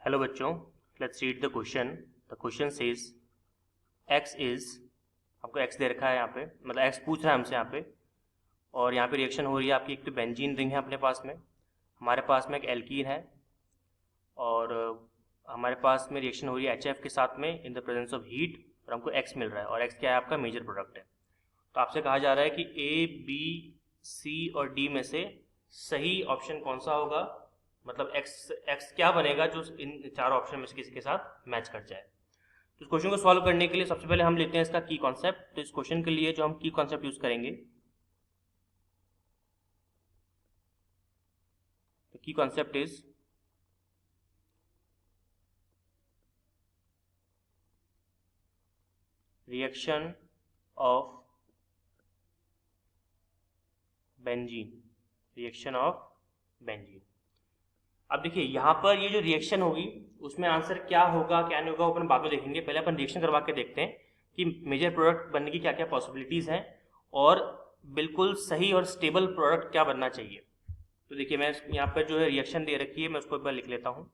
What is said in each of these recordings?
Hello बच्चों, let's read the question. The question says x is, हमको x दे रखा है यहाँ पे, मतलब x पूछ रहा है हमसे यहाँ पे, और यहाँ पे रिएक्शन हो रही है आपकी। एक तो बेंजीन रिंग है अपने पास में, हमारे पास में एक एल्कीन है, और हमारे पास में रिएक्शन हो रही है HF के साथ में in the presence of heat, और हमको x मिल रहा है, और x क्या है आपका मेजर प्रोडक्ट है। तो आपसे कहा जा रहा है कि A, B, C और D में से सही ऑप्शन कौन सा होगा, मतलब x क्या बनेगा जो इन चारों ऑप्शन में से किसी के साथ मैच कर जाए। तो इस क्वेश्चन को सॉल्व करने के लिए सबसे पहले हम लेते हैं इसका की कॉन्सेप्ट। तो इस क्वेश्चन के लिए जो हम की कॉन्सेप्ट यूज करेंगे, तो की concept is reaction of benzene, reaction of benzene. अब देखिए यहाँ पर ये जो रिएक्शन होगी उसमें आंसर क्या होगा क्या नहीं होगा वो अपन बाद में देखेंगे। पहले अपन रिएक्शन करवा के देखते हैं कि मेजर प्रोडक्ट बनने की क्या क्या पॉसिबिलिटीज हैं और बिल्कुल सही और स्टेबल प्रोडक्ट क्या बनना चाहिए। तो देखिए मैं यहाँ पर जो है रिएक्शन दे रखी है, मैं उसको एक बार लिख लेता हूँ।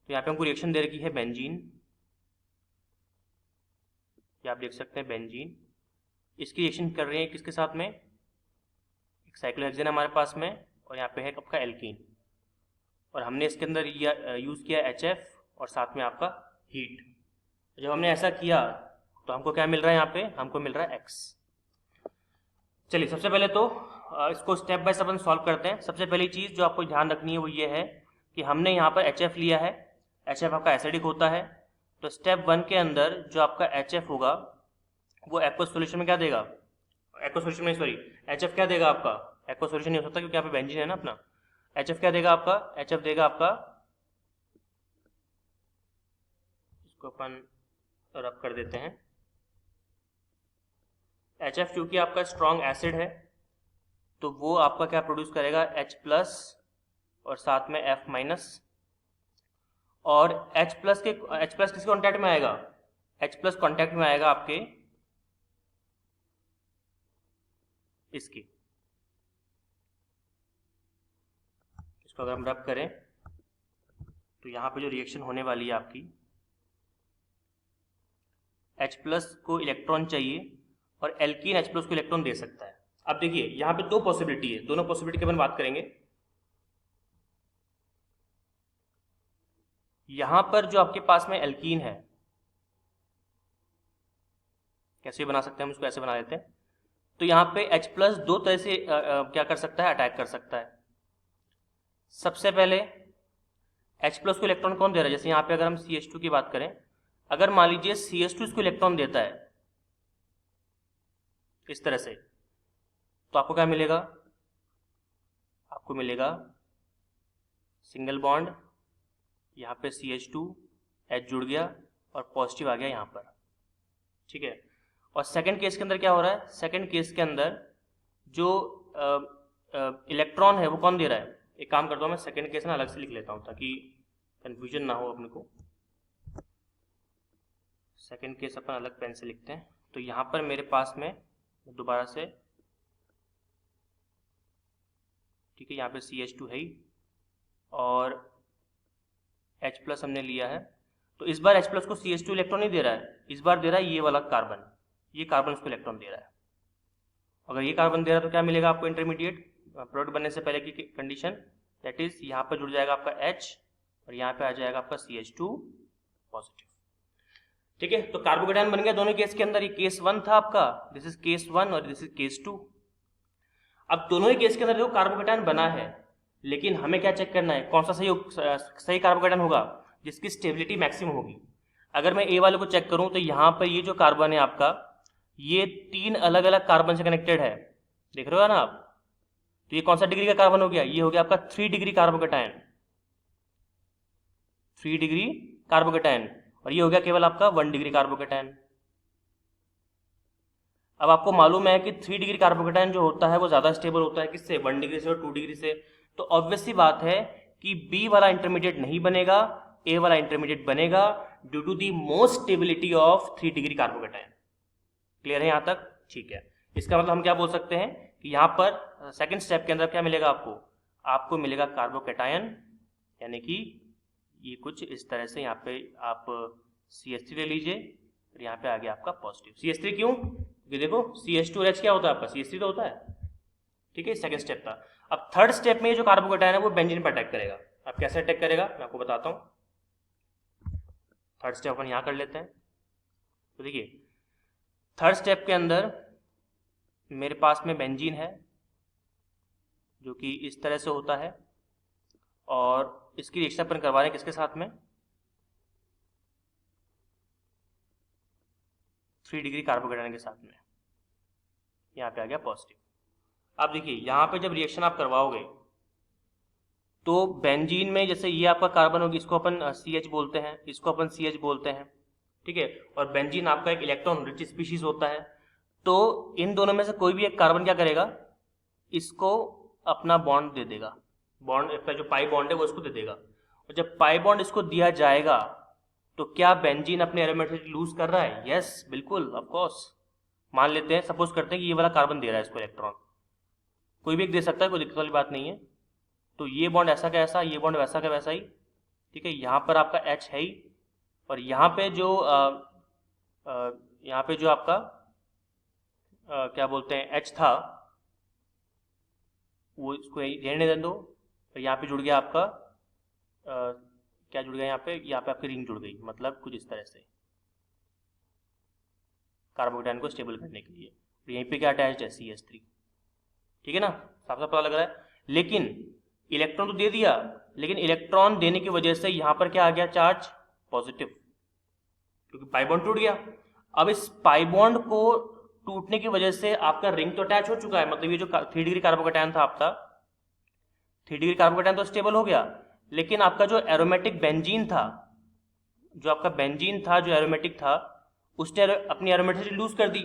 तो यहाँ पे हमको रिएक्शन दे रखी है बेंजीन, ये आप देख सकते हैं बेंजीन। इसकी रिएक्शन कर रहे हैं किसके साथ में, एक साइक्लोहेक्सेन हमारे पास में, और यहाँ पे है आपका एल्कीन, और हमने इसके अंदर यूज़ किया HF और साथ में आपका हीट। जब हमने ऐसा किया तो हमको क्या मिल रहा है, यहाँ पे हमको मिल रहा है X। चलिए सबसे पहले तो इसको step by step upon solve करते हैं। सबसे पहली चीज़ जो आपको ध्यान रखनी है वो ये है कि हमने यहाँ पर HF लिया है, HF आपका एसिडिक होता है। तो स्टेप 1 के अंदर जो आपका HF होगा वो एक्वस सॉल्यूशन में क्या देगा, एक्वस सॉल्यूशन में सॉरी HF क्या देगा आपका, एक्वस सॉल्यूशन नहीं हो सकता क्योंकि यहाँ पे बेंजीन है ना अपना। HF क्या देगा आपका, HF देगा आपका, इसको अपन रब कर देते हैं। HF क्योंकि आपका स्ट्रॉन्ग एसिड है तो वो आपका क्या प्रोड्यूस करेगा, H+ और साथ में F-, और H+ किसके कॉन्टैक्ट में आएगा, H+ कॉन्टैक्ट में आएगा आपके इसकी। इसको अगर हम रब करें तो यहाँ पे जो रिएक्शन होने वाली है आपकी, H+ को इलेक्ट्रॉन चाहिए और एल्कीन H+ को इलेक्ट्रॉन दे सकता है। अब देखिए यहाँ पे दो पॉसिबिलिटी है, दोनों पॉसिबिलिटी की अपन बात करेंगे। यहाँ पर जो आपके पास में एल्कीन है, कैसे बना सकते हैं हम, इसको ऐसे बना देते हैं। तो यहाँ पे H+ दो तरह से क्या कर सकता है, अटैक कर सकता है। सबसे पहले H+ को इलेक्ट्रॉन कौन दे रहा है, जैसे यहाँ पे अगर हम CH2 की बात करें, अगर मान लीजिए CH2 इसको इलेक्ट्रॉन देता है इस तरह से, तो आपको क्या मिलेगा, आपको मिलेगा सिंगल बॉन्ड, यहाँ पे CH2 H जुड़ गया और पॉजिटिव आ गया यहाँ पर, ठीक है। और सेकंड केस के अंदर क्या हो रहा है, सेकंड केस के अंदर जो इलेक्ट्रॉन है वो कौन दे रहा है। एक काम करता हूँ मैं सेकंड केस ना अलग से लिख लेता हूँ ताकि कंफ्यूजन ना हो अपने को। सेकंड केस अपन अलग पेन से लिखते हैं। तो यहाँ पर मेरे पास में दोबारा से, ठीक है, यहाँ पे CH2 है ही और H+ हमने लिया है। तो इस बार H+ को CH2 इलेक्ट्रॉन नहीं दे रहा है, इस बार दे रहा है ये वाला कार्बन, ये कार्बन उसको इलेक्ट्रॉन दे रहा है। अगर ये कार्बन दे रहा है तो क्या मिलेगा आपको, इंटरमीडिएट प्रोडक्ट बनने से पहले की कंडीशन, दैट इज यहाँ पर जुड़ जाएगा आपका H और यहाँ पे आ जाएगा आपका CH2 पॉजिटिव, ठीक है। तो कार्बोकेटायन बन गया दोनों केस के अंदर। ये केस 1 था आपका, दिस इज केस 1 और दिस इज केस 2। अब दोनों ही केस के अंदर जो कार्बोकेटायन बना है, लेकिन हमें क्या चेक करना है, कौन सा सही कार्बोकेटायन होगा जिसकी स्टेबिलिटी मैक्सिमम होगी। अगर मैं ए वाले को चेक करूं तो यहाँ पर ये जो कार्बन है आपका, ये 3 अलग अलग कार्बन से कनेक्टेड है, देख रहे हो ना आप। तो ये कौन सा डिग्री का कार्बन हो गया, ये हो गया आपका 3 डिग्री कार्बोकेटायन, 3 डिग्री कार्बोकेटायन, और ये हो गया केवल आपका 1 डिग्री कार्बोकेटायन। अब आपको मालूम है कि 3 डिग्री कार्बोकेटायन जो होता है वो ज्यादा स्टेबल होता है किससे, 1 डिग्री से और 2 डिग्री से। तो ऑब्वियस सी बात है कि बी वाला इंटरमीडिएट नहीं बनेगा, ए वाला इंटरमीडिएट बनेगा due to the most stability of 3 degree carbocation. Clear है यहाँ तक, ठीक है। इसका मतलब हम क्या बोल सकते हैं कि यहाँ पर सेकंड स्टेप के अंदर क्या मिलेगा आपको, आपको मिलेगा कार्बोकेटायन यानी कि ये कुछ इस तरह से यहाँ पे आप CH3 ले लीजिए, और यहाँ पे आ गया आपका पॉजिटिव। CH3 क्यों? क्योंकि देखो CH2 और H क्या होता है आपका, CH3 तो होता है, ठीक है। सेकंड स्टेप था। अब थर्ड स्टेप में ये जो कार्बोकेटायन है वो बेंजीन पर अटैक करेगा। अब कैसे अटैक करेगा मैं आपको बताता हूँ। थर्ड स्टेप अपन यहाँ कर लेते हैं। तो देखिए थर्ड स्टेप के अंदर मेरे पास में बेंजीन है जो कि इस तरह से होता है, और इसकी रिएक्शन अपन करवा रहे हैं किसके साथ में, 3 डिग्री कार्बोकेटायन के साथ में। यहाँ पे आ गया पॉजिटिव। अब देखिए यहाँ पे जब रिएक्शन आप करवाओगे तो बेंजीन में जैसे ये आपका कार्बन होगी, इसको अपन CH बोलते हैं, इसको अपन CH बोलते हैं, ठीक है। और बेंजीन आपका एक इलेक्ट्रॉन रिच स्पीशीज होता है। तो इन दोनों में से कोई भी एक कार्बन क्या करेगा, इसको अपना बॉन्ड दे देगा, बॉन्ड अपना जो पाई बॉन्ड है वो इसको दे देगा। और जब पाई बॉन्ड इसको दिया जाएगा तो क्या बेंजीन अपने एरोमेटिसिटी लूज कर रहा है? यस, बिल्कुल, ऑफ कोर्स। मान लेते हैं, सपोज करते हैं कि ये वाला कार्बन दे रहा है इसको इलेक्ट्रॉन, कोई भी एक दे सकता है, कोई दिक्कत वाली बात नहीं है। तो ये बॉन्ड ऐसा का ऐसा, ये बॉन्ड वैसा का वैसा ही, ठीक है। यहाँ पर आपका H है ही, और यहाँ पे जो आपका क्या बोलते हैं H था वो इसको रहने दे दो। और यहाँ पे जुड़ गया आपका क्या जुड़ गया, यहाँ पे आपकी रिंग जुड़ गई, मतलब कुछ इस तरह से कार्बोकेटायन को स्टेबल करने के लिए। तो यहीं पे क्या अटैच्ड है, CH3, ठीक है ना, साफ साफ पता लग रहा है। लेकिन इलेक्ट्रॉन तो दे दिया, लेकिन इलेक्ट्रॉन देने की वजह से यहाँ पर क्या आ गया, चार्ज पॉजिटिव, क्योंकि पाई बॉन्ड टूट गया। अब इस पाई बॉन्ड को टूटने की वजह से आपका रिंग तो अटैच हो चुका है, मतलब ये जो 3 डिग्री कार्बोकेटायन था आपका, 3 डिग्री कार्बोकेटायन तो स्टेबल हो गया, लेकिन आपका जो एरोमेटिक बेंजीन था, जो आपका बेंजीन था जो एरोमेटिक था, उसने अपनी एरोमेटिसिटी लूज कर दी।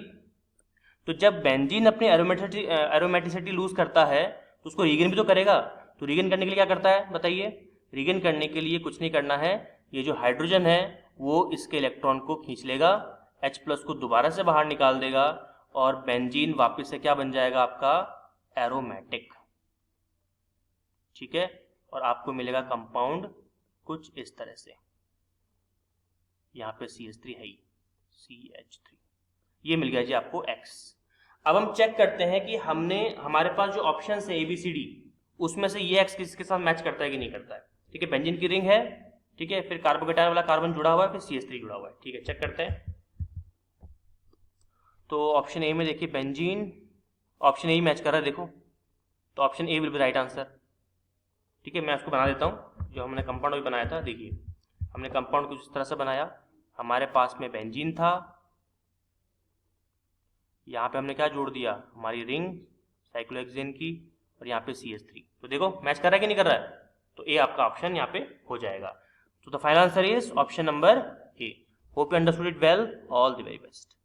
तो जब बेंजीन अपनी एरोमेटिसिटी लूज करता है तो उसको रीगेन भी तो करेगा। तो रीगेन करने के लिए क्या करता है बताइए? रीगेन करने के लिए कुछ नहीं करना है, ये जो हाइड्रोजन है वो इसके इलेक्ट्रॉन को खींच लेगा, H+ को दोबारा से बाहर निकाल देगा, और बेंजीन वापस से क्या बन जाएगा आपका, एरोमेटिक, ठीक है। और आपको मिलेगा कंपाउंड कुछ इस तरह से, यहाँ पे CH3 है ही, CH3, ये मिल गया जी आपको X। अब हम चेक करते हैं कि हमारे पास जो ऑप्शन है ABCD, उसमें से ये X किसके साथ मैच करता है कि नहीं करता है, ठीक है। बेंजीन की रिंग है, ठीक है, फिर कार्बोकेटायन वाला कार्बन जुड़ा हुआ है, फिर CH3 जुड़ा हुआ है, ठीक है। चेक करते हैं। तो ऑप्शन ए में देखिए benzene, option A he match कर रहा है, देखो, तो option A will be right answer, ठीक है। मैं उसको बना देता हूँ, जो हमने कंपाउंड भी बनाया था। देखिए हमने कंपाउंड कुछ इस तरह से बनाया, हमारे पास में बेंजीन था, यहाँ पे हमने क्या जोड़ दिया, हमारी रिंग साइक्लोहेक्सेन की, और यहाँ पे CH3। तो देखो मैच कर रहा है कि नहीं कर रहा है, तो ए आपका ऑप्शन यहाँ पे हो जाएगा। तो the final answer is option number A. Hope you understood it well, all the very best.